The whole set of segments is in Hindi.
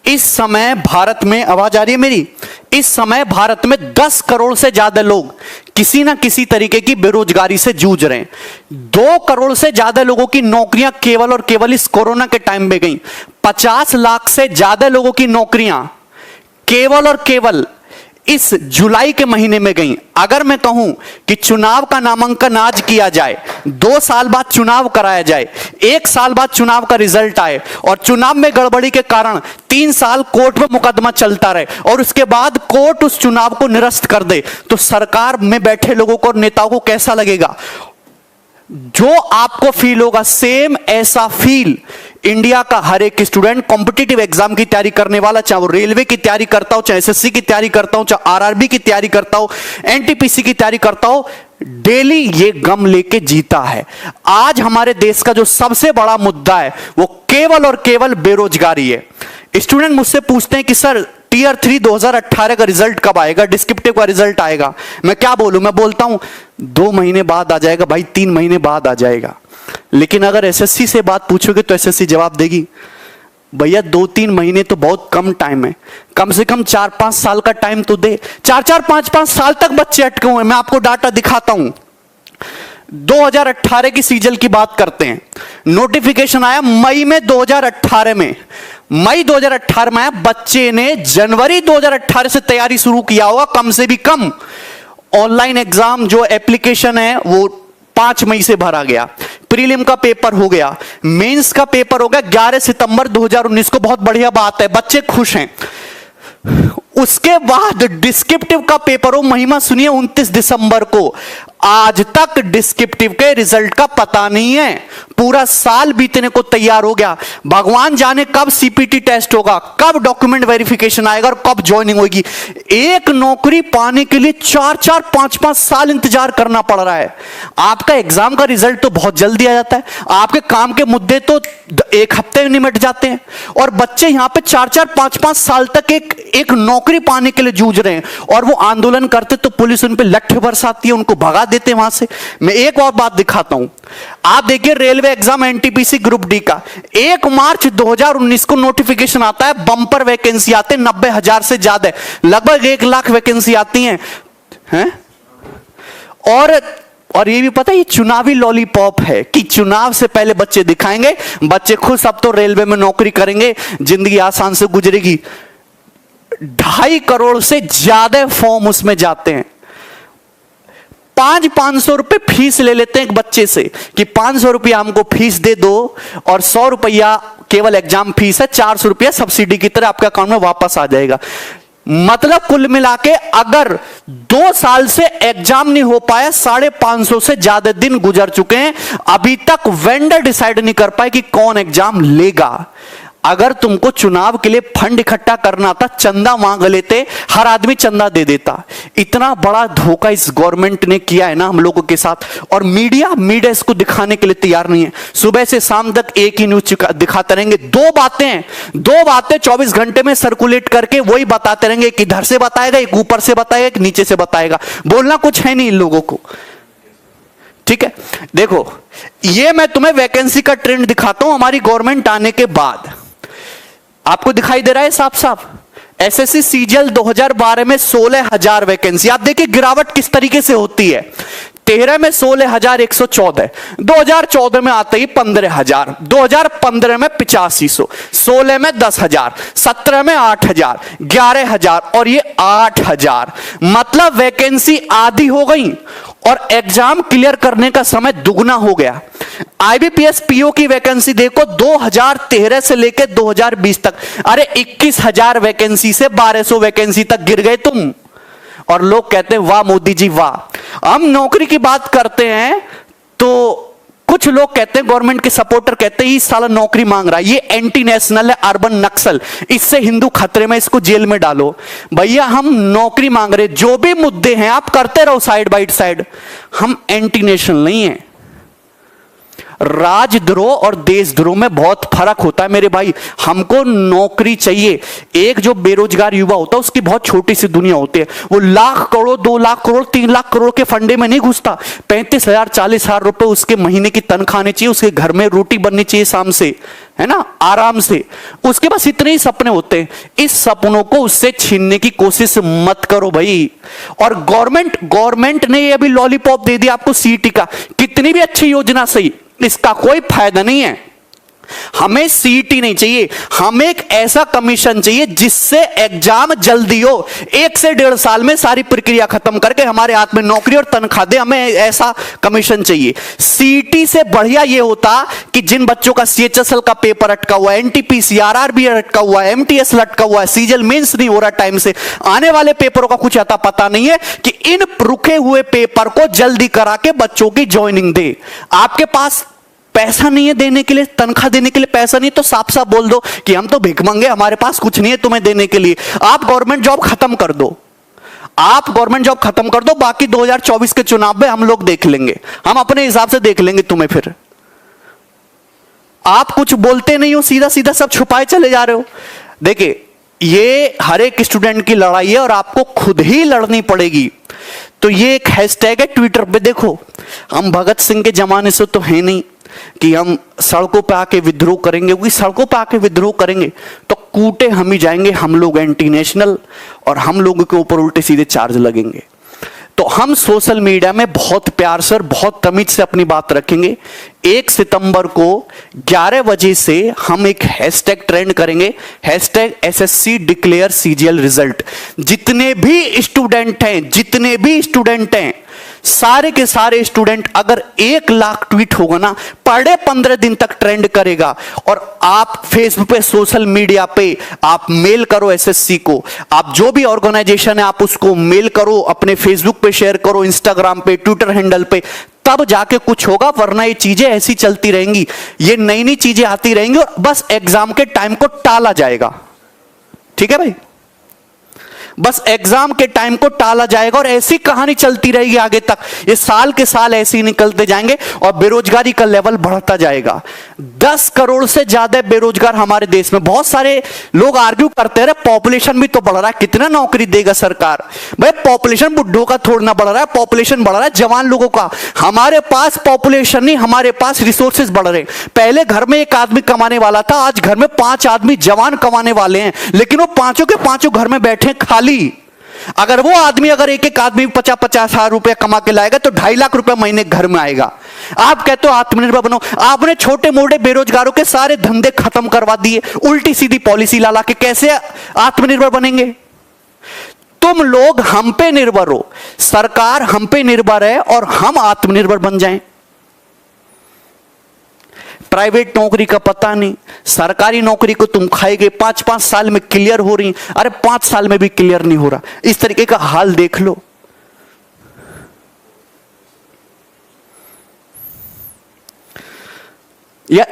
इस समय भारत में, आवाज आ रही है मेरी, इस समय भारत में 10 करोड़ से ज्यादा लोग किसी ना किसी तरीके की बेरोजगारी से जूझ रहे हैं। 2 करोड़ से ज्यादा लोगों की नौकरियां केवल और केवल इस कोरोना के टाइम में गई। 50 लाख से ज्यादा लोगों की नौकरियां केवल और केवल इस जुलाई के महीने में गई। अगर मैं कहूं कि चुनाव का नामांकन आज किया जाए, 2 साल बाद चुनाव कराया जाए, 1 साल बाद चुनाव का रिजल्ट आए और चुनाव में गड़बड़ी के कारण 3 साल कोर्ट में मुकदमा चलता रहे और उसके बाद कोर्ट उस चुनाव को निरस्त कर दे, तो सरकार में बैठे लोगों को और नेताओं को कैसा लगेगा? जो आपको फील होगा, सेम ऐसा फील इंडिया का हर एक स्टूडेंट, कॉम्पिटिटिव एग्जाम की तैयारी करने वाला, चाहे वो रेलवे की तैयारी करता हो, चाहे एसएससी की तैयारी करता हो, चाहे आरआरबी की तैयारी करता हो, एनटीपीसी की तैयारी करता हो, डेली ये गम लेके जीता है। आज हमारे देश का जो सबसे बड़ा मुद्दा है वो केवल और केवल बेरोजगारी है। स्टूडेंट मुझसे पूछते हैं कि सर टीयर 3 2018 का रिजल्ट कब आएगा, डिस्क्रिप्टिव का रिजल्ट आएगा? मैं क्या बोलूं? मैं बोलता हूं 2 महीने बाद आ जाएगा भाई, 3 महीने बाद आ जाएगा। लेकिन अगर एसएससी से बात पूछोगे तो एसएससी जवाब देगी भैया 2-3 महीने तो बहुत कम टाइम है, कम से कम 4-5 साल का टाइम तो दे। 4-4 5-5 साल तक बच्चे अटके हुए हैं। मैं आपको डाटा दिखाता हूं। 2018 की सीजल की बात करते हैं। नोटिफिकेशन आया मई में 2018 में, मई 2018 में आया। बच्चे ने जनवरी 2018 से तैयारी शुरू किया होगा कम से भी कम। ऑनलाइन एग्जाम जो एप्लीकेशन है वो 5 मई से भरा गया। प्रीलिम का पेपर हो गया, मेंस का पेपर हो गया 11 सितंबर 2019 को। बहुत बढ़िया बात है, बच्चे खुश हैं। उसके बाद डिस्क्रिप्टिव का पेपर हो, महिमा सुनिए, 29 दिसंबर को। आज तक डिस्क्रिप्टिव के रिजल्ट का पता नहीं है। पूरा साल बीतने को तैयार हो गया। भगवान जाने कब सीपीटी टेस्ट होगा, कब डॉक्यूमेंट वेरिफिकेशन आएगा और कब ज्वाइनिंग होगी। एक नौकरी पाने के लिए 4-4 5-5 साल इंतजार करना पड़ रहा है। आपका एग्जाम का रिजल्ट तो बहुत जल्दी आ जाता है, आपके काम के मुद्दे तो 1 हफ्ते में निमट जाते हैं, और बच्चे यहां पे 4-4 5-5 साल तक एक नौकरी पाने के लिए जूझ रहे हैं। और वो आंदोलन करते तो पुलिस उन पे लट्ठे बरसाती है, उनको भगा देते हैं वहां से। मैं एक और बात दिखाता हूं। आप देखिए railway exam NTPC group D का 1 मार्च 2019 को नोटिफिकेशन आता है। बंपर वैकेंसी आते हैं 90,000 से ज्यादा, लगभग 1 लाख वैकेंसी आती हैं हैं? और ये भी पता है ये चुनावी लॉलीपॉप है कि चुनाव से पहले बच्चे दिखाएंगे, बच्चे खुश, अब तो रेलवे में नौकरी करेंगे, जिंदगी आसान से गुजरेगी। 2.5 करोड़ से ज्यादा फॉर्म उसमें जाते हैं। 500 रुपए फीस ले लेते हैं एक बच्चे से कि 500 रुपया हमको फीस दे दो और 100 रुपया केवल एग्जाम फीस है, 400 रुपया सब्सिडी की तरह आपके अकाउंट में वापस आ जाएगा। मतलब कुल मिला के अगर 2 साल से एग्जाम नहीं हो पाया, 550 से ज्यादा दिन गुजर चुके हैं, अभी तक वेंडर डिसाइड नहीं कर पाए कि कौन एग्जाम लेगा। अगर तुमको चुनाव के लिए फंड इकट्ठा करना था, चंदा मांग लेते, हर आदमी चंदा दे देता। इतना बड़ा धोखा इस गवर्नमेंट ने किया है ना हम लोगों के साथ, और मीडिया इसको दिखाने के लिए तैयार नहीं है। सुबह से शाम तक एक ही न्यूज दिखाते रहेंगे। 2 बातें 24 घंटे में सर्कुलेट करके वही बताते रहेंगे। एक इधर से बताएगा, एक ऊपर से बताएगा, एक नीचे से बताएगा। बोलना कुछ है नहीं इन लोगों को। ठीक है, देखो ये मैं तुम्हें वैकेंसी का ट्रेंड दिखाता हूं हमारी गवर्नमेंट आने के बाद। आपको दिखाई दे रहा है साफ साफ। एसएससी सीजीएल 2012 में 16,000 वैकेंसी। आप देखिए गिरावट किस तरीके से होती है। 13 में 16,114, 2014 में आते ही 15,000, 2015 में 8500, 16 में 10,000, 17 में 8,000, 11,000 और ये 8,000। मतलब वैकेंसी आधी हो गई और एग्जाम क्लियर करने का समय दुगना हो गया। आईबीपीएस पीओ की वैकेंसी देखो 2013 से लेकर 2020 तक, अरे 21,000 वैकेंसी से 1200 वैकेंसी तक गिर गए तुम। और लोग कहते हैं वाह मोदी जी वाह। हम नौकरी की बात करते हैं तो कुछ लोग कहते हैं, गवर्नमेंट के सपोर्टर कहते हैं, इस साल नौकरी मांग रहा है, ये एंटी नेशनल है, अर्बन नक्सल, इससे हिंदू खतरे में, इसको जेल में डालो। भैया हम नौकरी मांग रहे, जो भी मुद्दे हैं आप करते रहो साइड बाई साइड, हम एंटी नेशनल नहीं है। राजद्रोह और देशद्रोह में बहुत फर्क होता है मेरे भाई। हमको नौकरी चाहिए। एक जो बेरोजगार युवा होता है उसकी बहुत छोटी सी दुनिया होती है। वो लाख करोड़, 2 लाख करोड़, 3 लाख करोड़ के फंडे में नहीं घुसता। 35,000 40,000 रुपए उसके महीने की तनख्वाह आनी चाहिए, उसके घर में रोटी बननी चाहिए शाम से, है ना, आराम से। उसके पास इतने ही सपने होते हैं। इस सपनों को उससे छीनने की कोशिश मत करो भाई। और गवर्नमेंट ने ये अभी लॉलीपॉप दे दिया आपको सीईटी का, कितनी भी अच्छी योजना सही, इसका कोई फायदा नहीं है। हमें सीईटी नहीं चाहिए, हमें एक ऐसा कमीशन चाहिए जिससे एग्जाम जल्दी हो। 1 से 1.5 साल में सारी प्रक्रिया खत्म करके हमारे हाथ में नौकरी और तनख्वाह दे, हमें ऐसा कमीशन चाहिए। सीईटी से बढ़िया यह होता कि जिन बच्चों का सीएचएसएल का पेपर अटका हुआ है, एनटीपीसी आरआरबी अटका हुआ है, एमटीएस लटका हुआ है, सीजीएल मेंस नहीं हो रहा टाइम से, आने वाले पेपरों का कुछ आता पता नहीं है, कि इन रुके हुए पेपर को जल्दी करा के बच्चों की ज्वाइनिंग दे। आपके पास पैसा नहीं है देने के लिए, तनख्वाह देने के लिए पैसा नहीं, तो साफ साफ बोल दो कि हम तो भिख मंगे, हमारे पास कुछ नहीं है तुम्हें देने के लिए। आप गवर्नमेंट जॉब खत्म कर दो, आप गवर्नमेंट जॉब खत्म कर दो, बाकी 2024 के चुनाव में हम लोग देख लेंगे, हम अपने हिसाब से देख लेंगे तुम्हें। फिर आप कुछ बोलते नहीं हो, सीधा सीधा सब छुपाए चले जा रहे हो। देखिए, ये हर एक स्टूडेंट की लड़ाई है और आपको खुद ही लड़नी पड़ेगी। तो ये एक हैशटैग है ट्विटर पे, देखो, हम भगत सिंह के जमाने से तो है नहीं कि हम सड़कों पे आके विद्रोह करेंगे, क्योंकि सड़कों पे आके विद्रोह करेंगे तो कूटे हम ही जाएंगे, हम लोग एंटी नेशनल, और हम लोगों के ऊपर उल्टे सीधे चार्ज लगेंगे। तो हम सोशल मीडिया में बहुत प्यार से और बहुत तमीज से अपनी बात रखेंगे। 1 सितंबर को 11 बजे से हम एक हैशटैग ट्रेंड करेंगे, hashtag SSC declare CGL result. जितने भी स्टूडेंट हैं, सारे के सारे स्टूडेंट, अगर 1 लाख ट्वीट होगा ना, पर डे 15 दिन तक ट्रेंड करेगा। और आप फेसबुक पे, सोशल मीडिया पे आप मेल करो एसएससी को, आप जो भी ऑर्गेनाइजेशन है आप उसको मेल करो, अपने फेसबुक पे शेयर करो, इंस्टाग्राम पे, ट्विटर हैंडल पे, तब जाके कुछ होगा। वरना ये चीजें ऐसी चलती रहेंगी, ये नई नई चीजें आती रहेंगी और बस एग्जाम के टाइम को टाला जाएगा। ठीक है भाई, बस एग्जाम के टाइम को टाला जाएगा और ऐसी कहानी चलती रहेगी आगे तक। ये साल के साल ऐसे ही निकलते जाएंगे और बेरोजगारी का लेवल बढ़ता जाएगा। 10 करोड़ से ज्यादा बेरोजगार हमारे देश में। बहुत सारे लोग आर्ग्यू करते रहे, पॉपुलेशन भी तो बढ़ रहा है, कितना नौकरी देगा सरकार? भाई पॉपुलेशन बुड्ढों का थोड़ा ना बढ़ रहा है, पॉपुलेशन बढ़ रहा है जवान लोगों का। हमारे पास पॉपुलेशन नहीं, हमारे पास रिसोर्सेज बढ़ रहे। पहले घर में 1 आदमी कमाने वाला था, आज घर में 5 आदमी जवान कमाने वाले हैं, लेकिन वो पांचों के पांचों घर में बैठे खाली। अगर वो आदमी, अगर एक आदमी 50-50 हजार रुपए कमा के लाएगा तो 2.5 लाख रुपए महीने घर में आएगा। आप कहते हो आत्मनिर्भर बनो, आपने छोटे मोटे बेरोजगारों के सारे धंधे खत्म करवा दिए, उल्टी सीधी पॉलिसी ला के। कैसे आत्मनिर्भर बनेंगे? तुम लोग हम पे निर्भर हो, सरकार हम पे निर्भर है और हम आत्मनिर्भर बन जाएं। प्राइवेट नौकरी का पता नहीं, सरकारी नौकरी को तुम खाएगे, 5-5 साल में क्लियर हो रही, अरे 5 साल में भी क्लियर नहीं हो रहा। इस तरीके का हाल देख लो। या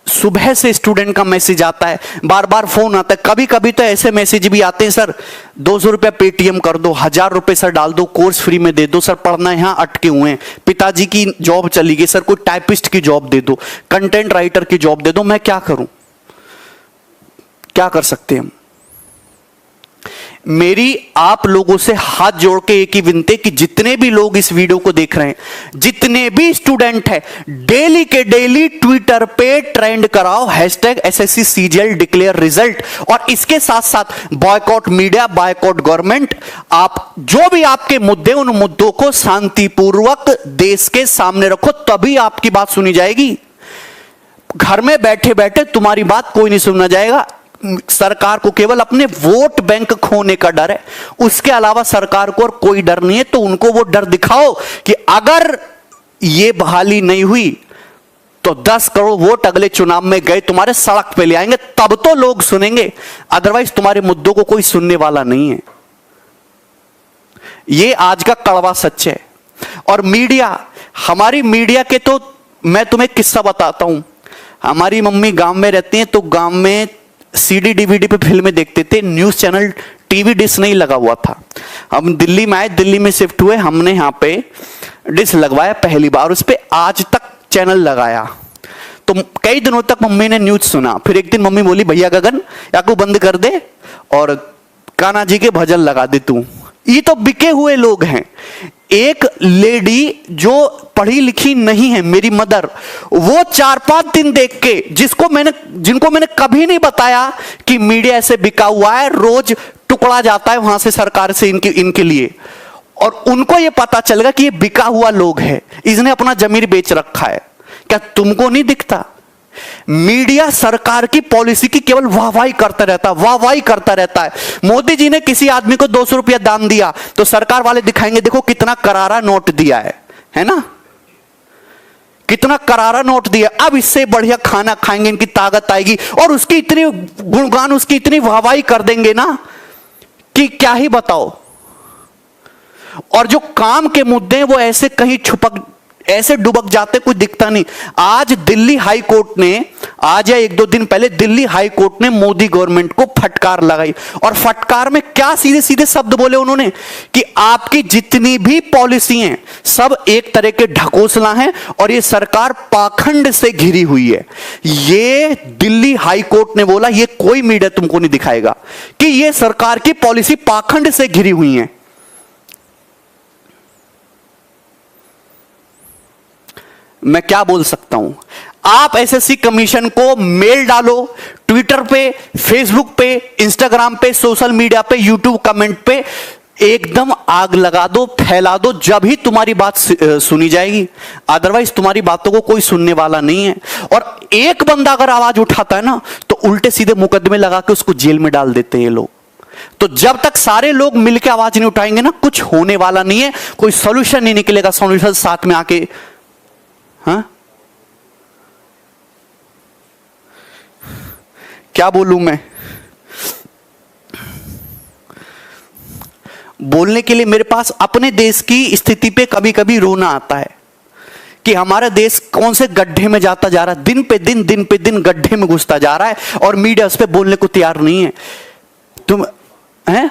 सुबह से स्टूडेंट का मैसेज आता है, बार बार फोन आता है, कभी कभी तो ऐसे मैसेज भी आते हैं, सर 200 रुपया पेटीएम कर दो, 1000 रुपए सर डाल दो, कोर्स फ्री में दे दो, सर पढ़ना यहां अटके हुए हैं, पिताजी की जॉब चली गई, सर कोई टाइपिस्ट की जॉब दे दो, कंटेंट राइटर की जॉब दे दो। मैं क्या करूं? क्या कर सकते हैं हम? मेरी आप लोगों से हाथ जोड़ के एक ही विनती, कि जितने भी लोग इस वीडियो को देख रहे हैं, जितने भी स्टूडेंट हैं, डेली के डेली ट्विटर पे ट्रेंड कराओ hashtag SSC CGL declare result. और इसके साथ साथ बॉयकॉट मीडिया, बॉयकॉट गवर्नमेंट। आप जो भी आपके मुद्दे, उन मुद्दों को शांतिपूर्वक देश के सामने रखो, तभी आपकी बात सुनी जाएगी। घर में बैठे बैठे तुम्हारी बात कोई नहीं सुनना जाएगा। सरकार को केवल अपने वोट बैंक खोने का डर है, उसके अलावा सरकार को और कोई डर नहीं है। तो उनको वो डर दिखाओ कि अगर ये बहाली नहीं हुई तो 10 करोड़ वोट अगले चुनाव में गए तुम्हारे सड़क पे ले आएंगे, तब तो लोग सुनेंगे, अदरवाइज तुम्हारे मुद्दों को कोई सुनने वाला नहीं है। ये आज का कड़वा सच है। और मीडिया, हमारी मीडिया के तो मैं तुम्हें किस्सा बताता हूं। हमारी मम्मी गांव में रहती हैं, तो गांव में सीडी डीवीडी पे फिल्में देखते थे, न्यूज चैनल टीवी डिश नहीं लगा हुआ था। हम दिल्ली में आए, दिल्ली में शिफ्ट हुए, हमने यहाँ पे डिश लगवाया पहली बार, उस पे आज तक चैनल लगाया तो कई दिनों तक मम्मी ने न्यूज सुना। फिर एक दिन मम्मी बोली भैया गगन या को बंद कर दे और कान्हा जी के भजन लगा दे तू। ये तो बिके हुए लोग हैं। एक लेडी जो पढ़ी लिखी नहीं है, मेरी मदर, वो 4-5 दिन देख के जिनको मैंने कभी नहीं बताया कि मीडिया ऐसे बिका हुआ है, रोज टुकड़ा जाता है वहां से सरकार से इनके लिए, और उनको ये पता चलेगा कि ये बिका हुआ लोग है, इसने अपना जमीर बेच रखा है। क्या तुमको नहीं दिखता? मीडिया सरकार की पॉलिसी की केवल वाहवाही करता रहता है, वाहवाही करता रहता है। मोदी जी ने किसी आदमी को 200 रुपया दान दिया तो सरकार वाले दिखाएंगे देखो कितना करारा नोट दिया है ना, कितना करारा नोट दिया, अब इससे बढ़िया खाना खाएंगे, इनकी ताकत आएगी, और उसकी इतनी गुणगान, उसकी इतनी वाहवाही कर देंगे ना कि क्या ही बताओ। और जो काम के मुद्दे वो ऐसे कहीं ऐसे डुबक जाते कोई दिखता नहीं। आज दिल्ली हाई कोर्ट ने, आज या 1-2 दिन पहले दिल्ली हाई कोर्ट ने मोदी गवर्नमेंट को फटकार लगाई, और फटकार में क्या सीधे सीधे शब्द बोले उन्होंने कि आपकी जितनी भी पॉलिसी हैं सब एक तरह के ढकोसला हैं और ये सरकार पाखंड से घिरी हुई है। ये दिल्ली हाई कोर्ट ने बोला, ये कोई मीडिया तुमको नहीं दिखाएगा कि ये सरकार की पॉलिसी पाखंड से घिरी हुई है। मैं क्या बोल सकता हूं? आप एसएससी कमीशन को मेल डालो, ट्विटर पे, फेसबुक पे, इंस्टाग्राम पे, सोशल मीडिया पे, यूट्यूब कमेंट पे एकदम आग लगा दो, फैला दो, जब ही तुम्हारी बात सुनी जाएगी, अदरवाइज तुम्हारी बातों को कोई सुनने वाला नहीं है। और एक बंदा अगर आवाज उठाता है ना तो उल्टे सीधे मुकदमे लगा के उसको जेल में डाल देते हैं ये लोग। तो जब तक सारे लोग मिलकर आवाज नहीं उठाएंगे ना, कुछ होने वाला नहीं है, कोई सोल्यूशन नहीं निकलेगा। सोल्यूशन साथ में आके, हाँ क्या बोलूं मैं? बोलने के लिए मेरे पास अपने देश की स्थिति पे कभी कभी रोना आता है कि हमारा देश कौन से गड्ढे में जाता जा रहा है, दिन पे दिन गड्ढे में घुसता जा रहा है और मीडिया उस पर बोलने को तैयार नहीं है। तुम हैं,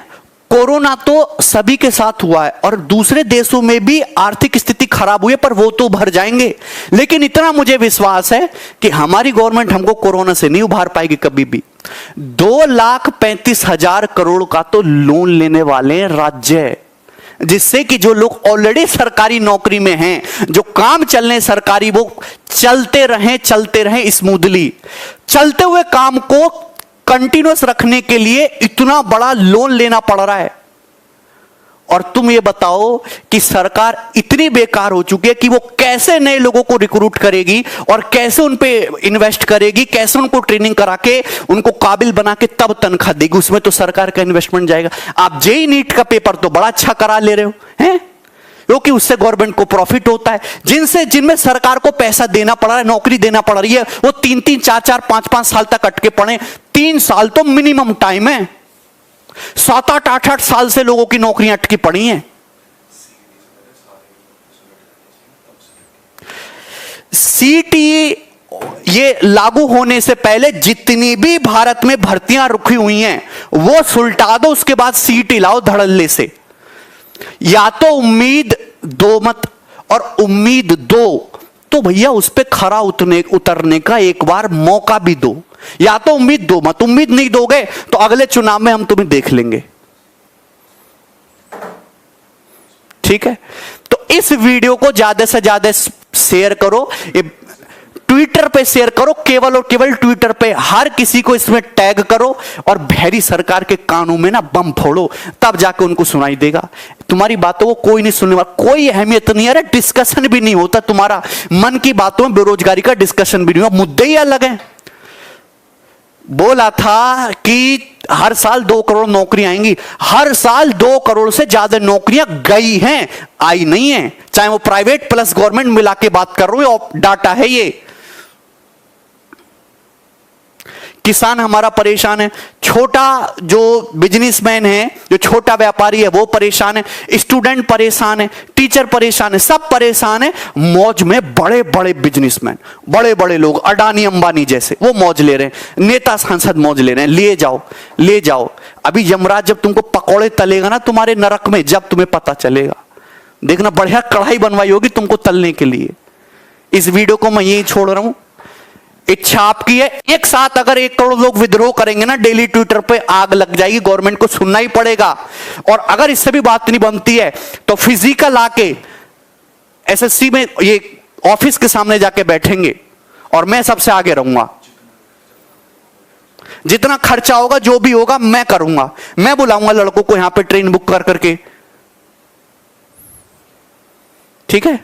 कोरोना तो सभी के साथ हुआ है और दूसरे देशों में भी आर्थिक स्थिति खराब हुई है, पर वो तो भर जाएंगे। लेकिन इतना मुझे विश्वास है कि हमारी गवर्नमेंट हमको कोरोना से नहीं उभार पाएगी कभी भी। 2,35,000 करोड़ का तो लोन लेने वाले राज्य, जिससे कि जो लोग ऑलरेडी सरकारी नौकरी में हैं, जो काम चलने सरकारी, वो चलते रहें स्मूथली। चलते हुए काम को कंटिन्यूअस रखने के लिए इतना बड़ा लोन लेना पड़ रहा है। और तुम ये बताओ कि सरकार इतनी बेकार हो चुकी है कि वो कैसे नए लोगों को रिक्रूट करेगी और कैसे उन पे इन्वेस्ट करेगी, कैसे उनको ट्रेनिंग करा के उनको काबिल बना के तब तनख्वाह देगी। उसमें तो सरकार का इन्वेस्टमेंट जाएगा। आप जेईई नीट का पेपर तो बड़ा अच्छा करा ले रहे हो हैं, क्योंकि उससे गवर्नमेंट को प्रॉफिट होता है। जिनमें सरकार को पैसा देना पड़ रहा है, नौकरी देना पड़ रही है, वो 3-3, 4-4, 5-5 साल तक अटके पड़े। 3 साल तो मिनिमम टाइम है। 7-8, 8-8 साल से लोगों की नौकरियां अटकी पड़ी हैं। सीटीई ये लागू होने से पहले जितनी भी भारत में भर्तियां रुकी हुई हैं वो सुलटा दो, उसके बाद सीटी लाओ धड़ल्ले से। या तो उम्मीद दो मत, और उम्मीद दो तो भैया उस पे खरा उतरने का एक बार मौका भी दो। या तो उम्मीद दो मत, उम्मीद नहीं दोगे तो अगले चुनाव में हम तुम्हें देख लेंगे। ठीक है, तो इस वीडियो को ज्यादा से ज्यादा शेयर करो, ट्विटर पे शेयर करो, केवल और केवल ट्विटर पे हर किसी को इसमें टैग करो और भैरी सरकार के कानों में ना बम फोड़ो, तब जाके उनको सुनाई देगा। तुम्हारी बातों को कोई नहीं सुनने वाला, कोई अहमियत नहीं है, डिस्कशन भी नहीं होता तुम्हारा। मन की बातों में बेरोजगारी का डिस्कशन भी नहीं हुआ, मुद्दे ही अलग हैं। बोला था कि हर साल 2 करोड़ नौकरियां आएंगी, हर साल 2 करोड़ से ज्यादा नौकरियां गई हैं, आई नहीं है। चाहे वो प्राइवेट प्लस गवर्नमेंट मिला के बात कर रहा हूं, डाटा है ये। किसान हमारा परेशान है, छोटा जो बिजनेसमैन है, जो छोटा व्यापारी है वो परेशान है, स्टूडेंट परेशान है, टीचर परेशान है, सब परेशान है। मौज में बड़े बड़े बिजनेसमैन, बड़े बड़े लोग, अडानी अंबानी जैसे, वो मौज ले रहे हैं, नेता सांसद मौज ले रहे हैं। ले जाओ, ले जाओ। अभी यमराज जब तुमको पकौड़े तलेगा ना तुम्हारे नरक में, जब तुम्हें पता चलेगा, देखना बढ़िया कढ़ाई बनवाई होगी तुमको तलने के लिए। इस वीडियो को मैं यही छोड़ रहा हूं। इच्छा आपकी है। एक साथ अगर 1 करोड़ लोग विद्रोह करेंगे ना, डेली ट्विटर पे आग लग जाएगी, गवर्नमेंट को सुनना ही पड़ेगा। और अगर इससे भी बात नहीं बनती है तो फिजिकल आके एसएससी में ये ऑफिस के सामने जाके बैठेंगे और मैं सबसे आगे रहूंगा। जितना खर्चा होगा, जो भी होगा, मैं करूंगा। मैं बुलाऊंगा लड़कों को यहां पे ट्रेन बुक कर करके। ठीक है।